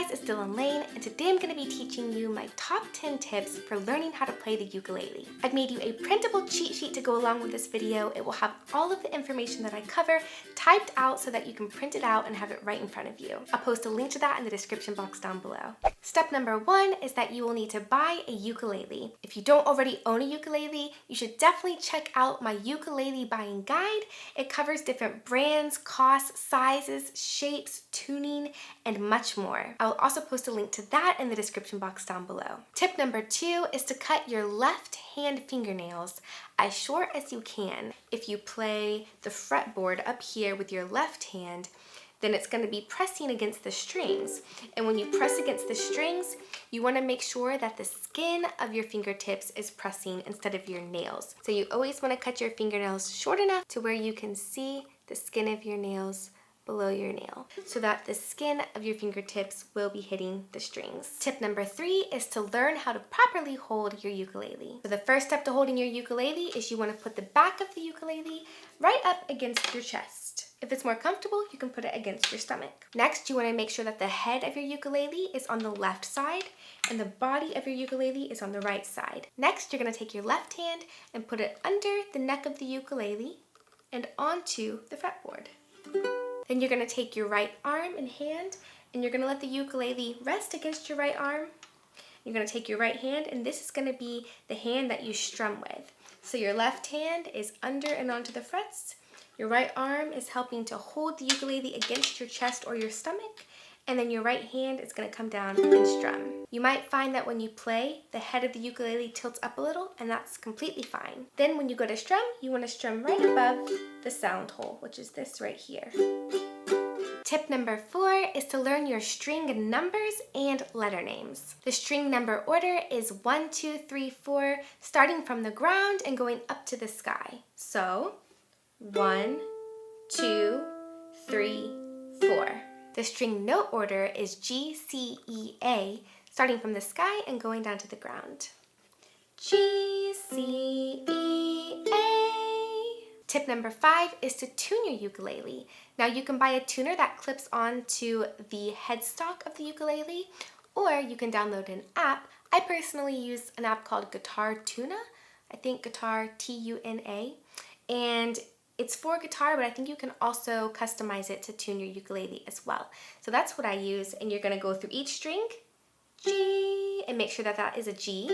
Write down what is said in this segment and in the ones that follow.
guys, it's Dylan Laine, and today I'm going to be teaching you my top 10 tips for learning how to play the ukulele. I've made you a printable cheat sheet to go along with this video. It will have all of the information that I cover typed out so that you can print it out and have it right in front of you. I'll post a link to that in the description box down below. Step number 1 is that you will need to buy a ukulele. If you don't already own a ukulele, you should definitely check out my ukulele buying guide. It covers different brands, costs, sizes, shapes, tuning, and much more. I will also post a link to that in the description box down below. Tip number 2 is to cut your left hand fingernails as short as you can. If you play the fretboard up here with your left hand, then it's going to be pressing against the strings. And when you press against the strings, you want to make sure that the skin of your fingertips is pressing instead of your nails. So you always want to cut your fingernails short enough to where you can see the skin of your nails below your nail, so that the skin of your fingertips will be hitting the strings. Tip number 3 is to learn how to properly hold your ukulele. So the first step to holding your ukulele is you want to put the back of the ukulele right up against your chest. If it's more comfortable, you can put it against your stomach. Next, you want to make sure that the head of your ukulele is on the left side and the body of your ukulele is on the right side. Next, you're going to take your left hand and put it under the neck of the ukulele and onto the fretboard. Then you're going to take your right arm and hand, and you're going to let the ukulele rest against your right arm. You're going to take your right hand, and this is going to be the hand that you strum with. So your left hand is under and onto the frets. Your right arm is helping to hold the ukulele against your chest or your stomach, and then your right hand is going to come down and strum. You might find that when you play, the head of the ukulele tilts up a little, and that's completely fine. Then when you go to strum, you want to strum right above the sound hole, which is this right here. Tip number 4 is to learn your string numbers and letter names. The string number order is 1, 2, 3, 4, starting from the ground and going up to the sky. So 1, 2, 3, 4. The string note order is G, C, E, A, starting from the sky and going down to the ground. G, C, E, A. Tip number 5 is to tune your ukulele. Now you can buy a tuner that clips onto the headstock of the ukulele, or you can download an app. I personally use an app called Guitar Tuna. I think Guitar T-U-N-A. And it's for guitar, but I think you can also customize it to tune your ukulele as well. So that's what I use, and you're going to go through each string, G, and make sure that that is a G,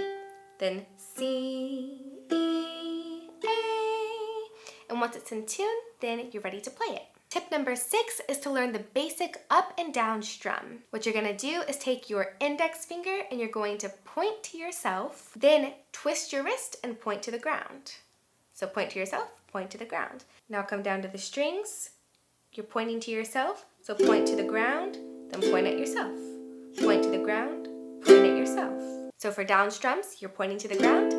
then C, E, A, and once it's in tune, then you're ready to play it. Tip number 6 is to learn the basic up and down strum. What you're going to do is take your index finger and you're going to point to yourself, then twist your wrist and point to the ground. So point to yourself, point to the ground. Now come down to the strings. You're pointing to yourself, so point to the ground, then point at yourself. Point to the ground, point at yourself. So for down strums, you're pointing to the ground,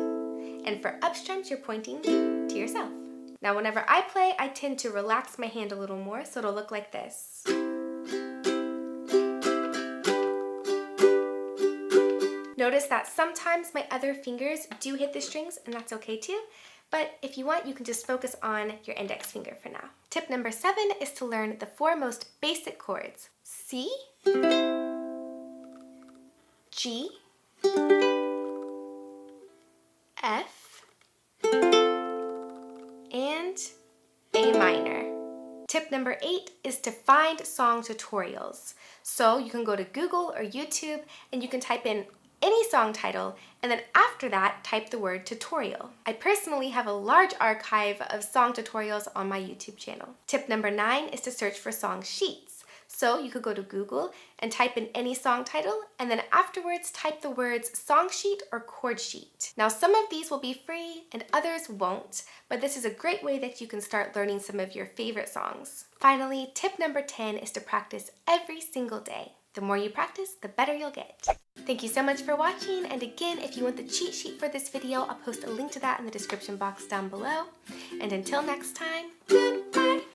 and for up strums, you're pointing to yourself. Now whenever I play, I tend to relax my hand a little more, so it'll look like this. Notice that sometimes my other fingers do hit the strings, and that's okay too. But if you want, you can just focus on your index finger for now. Tip number 7 is to learn the 4 most basic chords: C, G, F, and A minor. Tip number 8 is to find song tutorials. So you can go to Google or YouTube and you can type in any song title, and then after that, type the word tutorial. I personally have a large archive of song tutorials on my YouTube channel. Tip number 9 is to search for song sheets. So you could go to Google and type in any song title, and then afterwards type the words song sheet or chord sheet. Now some of these will be free and others won't, but this is a great way that you can start learning some of your favorite songs. Finally, tip number 10 is to practice every single day. The more you practice, the better you'll get. Thank you so much for watching, and again, if you want the cheat sheet for this video, I'll post a link to that in the description box down below. And until next time,